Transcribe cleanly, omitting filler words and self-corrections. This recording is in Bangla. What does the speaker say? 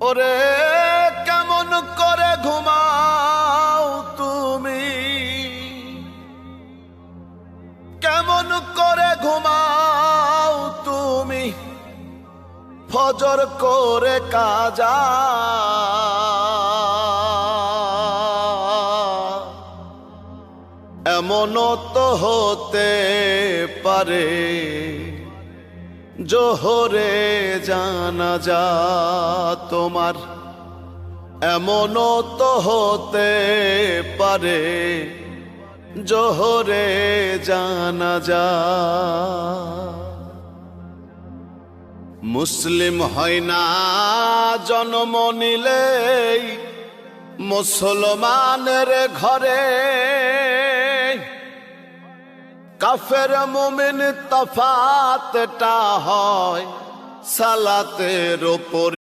ওরে কেমন করে ঘুমাও তুমি, কেমন করে ঘুমাও তুমি ফজর করে কাজা। এমনও তো হতে পারে জোহরে জানাজা তোমার, এমনও তো হতে পারে জোহরে জানাজা। মুসলিম হয় না জন্ম নিলেই মুসলমানের ঘরে, কাফের মুমিন তফাতটা হয় সালাতের উপর।